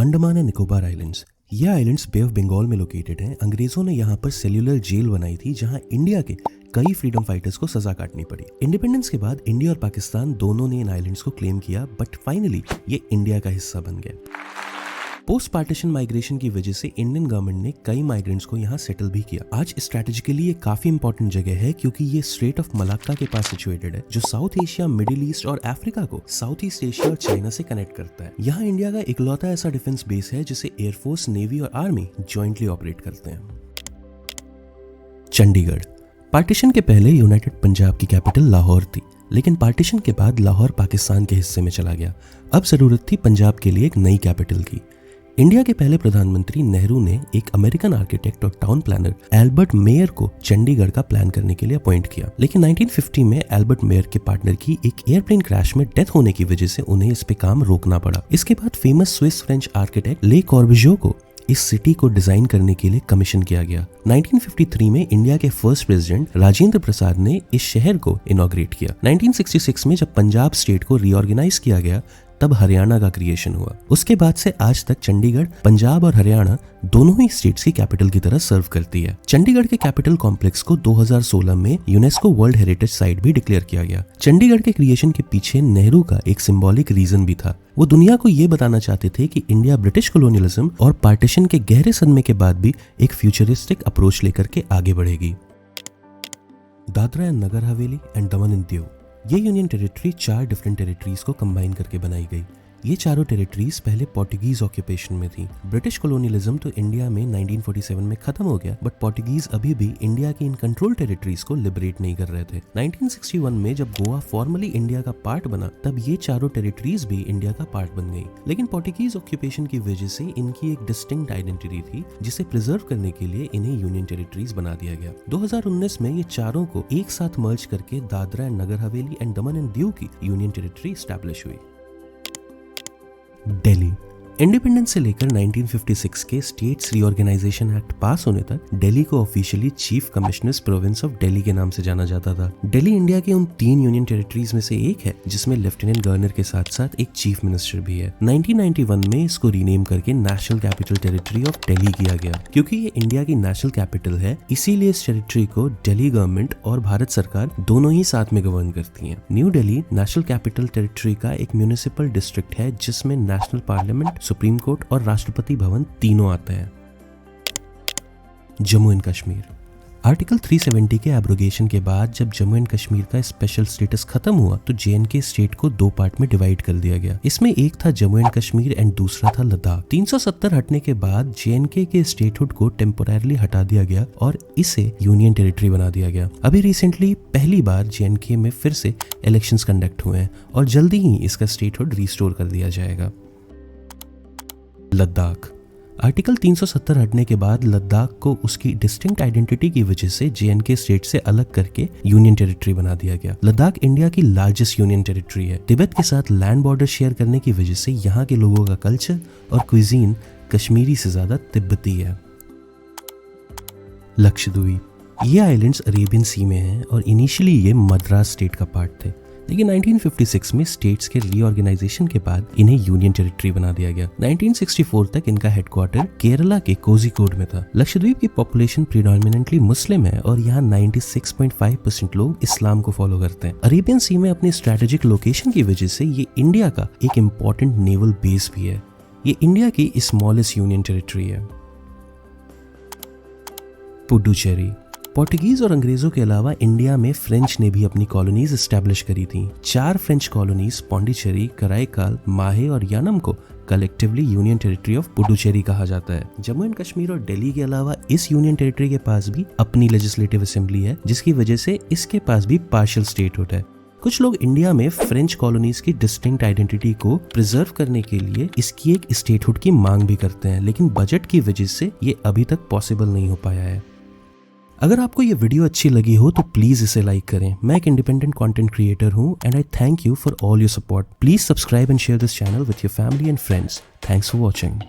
Andaman and Nicobar islands. ये islands bay of Bengal में located हैं। अंग्रेजों ने यहाँ पर सेल्यूलर जेल बनाई थी जहाँ इंडिया के कई फ्रीडम फाइटर्स को सजा काटनी पड़ी। इंडिपेंडेंस के बाद इंडिया और पाकिस्तान दोनों ने इन आइलैंड्स को क्लेम किया, बट फाइनली ये इंडिया का हिस्सा बन गया। पोस्ट पार्टीशन माइग्रेशन की वजह से इंडियन गवर्नमेंट ने कई माइग्रेंट्स को यहाँ सेटल भी किया। आज स्ट्रेटेजिकली ये काफी इंपॉर्टेंट जगह है क्योंकि ये स्ट्रेट ऑफ मलाक्का के पास सिचुएटेड है, जो साउथ एशिया, मिडिल ईस्ट और अफ्रीका को साउथ ईस्ट एशिया और चाइना से कनेक्ट करता है। यहाँ इंडिया का इकलौता ऐसा डिफेंस बेस है जिसे एयरफोर्स, नेवी और आर्मी ज्वाइंटली ऑपरेट करते हैं। चंडीगढ़। पार्टीशन के पहले यूनाइटेड पंजाब की कैपिटल लाहौर थी, लेकिन पार्टीशन के बाद लाहौर पाकिस्तान के हिस्से में चला गया। अब जरूरत थी पंजाब के लिए एक नई कैपिटल की। इंडिया के पहले प्रधानमंत्री नेहरू ने एक अमेरिकन आर्किटेक्ट और टाउन प्लानर एल्बर्ट मेयर को चंडीगढ़ का प्लान करने के लिए अपॉइंट किया, लेकिन 1950 में एल्बर्ट मेयर के पार्टनर की एक एयरप्लेन क्रैश में डेथ होने की वजह से उन्हें इस पे काम रोकना पड़ा। इसके बाद फेमस स्विस फ्रेंच आर्किटेक्ट ले कॉर्बुजियो को इस सिटी को डिजाइन करने के लिए कमीशन किया गया। 1953 में इंडिया के फर्स्ट प्रेसिडेंट राजेंद्र प्रसाद ने इस शहर को इनॉग्रेट किया। 1966 में जब पंजाब स्टेट को रीऑर्गेनाइज किया गया तब हरियाणा का क्रिएशन हुआ। उसके बाद से आज तक चंडीगढ़ पंजाब और हरियाणा दोनों ही स्टेट्स की कैपिटल की तरह सर्व करती है। चंडीगढ़ के कैपिटल कॉम्प्लेक्स को 2016 में यूनेस्को वर्ल्ड हेरिटेज साइट भी डिक्लेयर किया गया। चंडीगढ़ के क्रिएशन के पीछे नेहरू का एक सिंबॉलिक रीजन भी था। वो दुनिया को ये बताना चाहते थे कि इंडिया ब्रिटिश कॉलोनियलिज्म और पार्टीशन के गहरे सदमे के बाद भी एक फ्यूचरिस्टिक अप्रोच लेकर के आगे बढ़ेगी। Dadra and Nagar Haveli and Daman and Diu. ये यूनियन टेरिटरी 4 डिफरेंट टेरिटरीज को कंबाइन करके बनाई गई। ये चारों टेरिटरीज पहले पोर्टुगीज ऑक्यूपेशन में थी। ब्रिटिश कॉलोनियलिज्म तो इंडिया में 1947 में खत्म हो गया, बट पोर्टुगीज अभी भी इंडिया की इन कंट्रोल टेरिटरीज को लिबरेट नहीं कर रहे थे। 1961 में जब गोवा फॉर्मली इंडिया का पार्ट बना, तब ये चारों टेरिटरीज भी इंडिया का पार्ट बन गई। लेकिन पोर्टुगीज ऑक्यूपेशन की वजह से इनकी एक डिस्टिंक्ट आइडेंटिटी थी, जिसे प्रिजर्व करने के लिए इन्हें यूनियन टेरिटरीज बना दिया गया। 2019 में ये चारों को एक साथ मर्ज करके Dadra and Nagar Haveli and Daman and Diu की यूनियन टेरिटरी स्टैब्लिश हुई। दिल्ली। इंडिपेंडेंस से लेकर 1956 के स्टेट्स रीऑर्गेनाइजेशन एक्ट पास होने तक दिल्ली को officially chief commissioners province of Delhi के नाम से जाना जाता था। दिल्ली इंडिया के उन 3 यूनियन टेरिटरीज में से एक है जिसमें लेफ्टिनेंट गवर्नर के साथ साथ एक चीफ मिनिस्टर भी है। 1991 में इसको रीनेम करके national capital territory of Delhi किया गया। क्योंकि ये इंडिया की नेशनल कैपिटल है, इसीलिए इस टेरिटरी को दिल्ली गवर्नमेंट और भारत सरकार दोनों ही साथ में गवर्न करती है। New Delhi national capital territory का एक म्यूनिसिपल डिस्ट्रिक्ट है जिसमें नेशनल पार्लियामेंट, सुप्रीम कोर्ट और राष्ट्रपति भवन तीनों आते हैं। जम्मू एंड कश्मीर। आर्टिकल 370 के एब्रोगेशन के बाद जब जम्मू एंड कश्मीर का स्पेशल स्टेटस खत्म हुआ तो JNK स्टेट को 2 पार्ट में डिवाइड कर दिया गया। इसमें एक था जम्मू एंड कश्मीर एंड दूसरा था लद्दाख। 370 हटने के बाद JNK के स्टेटहुड को टेम्पोररली हटा दिया गया और इसे यूनियन टेरिटरी बना दिया गया। अभी रिसेंटली पहली बार JNK में फिर से इलेक्शंस कंडक्ट हुए हैं और जल्दी ही इसका स्टेटहुड रिस्टोर कर दिया जाएगा। लद्दाख। आर्टिकल 370 हटने के बाद लद्दाख को उसकी डिस्टिंक्ट आइडेंटिटी की वजह से JNK स्टेट से अलग करके यूनियन टेरिटरी बना दिया गया। लद्दाख इंडिया की लार्जेस्ट यूनियन टेरिटरी है। तिब्बत के साथ लैंड बॉर्डर शेयर करने की वजह से यहाँ के लोगों का कल्चर और क्विजीन कश्मीरी से ज्यादा तिब्बती है। लक्षद्वीप। ये आइलैंड्स अरेबियन सी में हैं और इनिशियली ये मद्रास स्टेट का पार्ट थे, लेकिन 1956 में स्टेट्स के रीऑर्गेनाइजेशन के बाद इन्हें यूनियन टेरिटरी बना दिया गया। 1964 तक इनका हेडक्वार्टर केरला के कोझिकोड में था। लक्षद्वीप की पॉपुलेशन प्रीडोमिनेंटली मुस्लिम है और यहाँ 96.5% लोग इस्लाम को फॉलो करते हैं। अरेबियन सी में अपनी स्ट्रेटेजिक लोकेशन की वजह से ये इंडिया का एक इम्पोर्टेंट नेवल बेस भी है। ये इंडिया की स्मॉलेस्ट यूनियन टेरिटरी है। पुडुचेरी। पोर्टुगीज और अंग्रेजों के अलावा इंडिया में फ्रेंच ने भी अपनी कॉलोनीज एस्टैब्लिश करी थी। 4 फ्रेंच कॉलोनीज पौंडीचेरी, कराईकाल, माहे और यानम को collectively union territory of Puducherry कहा जाता है। जम्मू एंड कश्मीर और दिल्ली के अलावा इस यूनियन टेरिटरी के पास भी अपनी लेजिस्लेटिव असेंबली है, जिसकी वजह से इसके पास भी पार्शियल स्टेटहुड है। कुछ लोग इंडिया में फ्रेंच कॉलोनीज की डिस्टिंक्ट आइडेंटिटी को प्रिजर्व करने के लिए इसकी एक स्टेटहुड की मांग भी करते हैं, लेकिन बजट की वजह से ये अभी तक पॉसिबल नहीं हो पाया है। अगर आपको ये वीडियो अच्छी लगी हो तो प्लीज इसे लाइक करें। मैं एक इंडिपेंडेंट कंटेंट क्रिएटर हूँ and I thank you for all your support. Please subscribe and share this channel with your family and friends. Thanks for watching.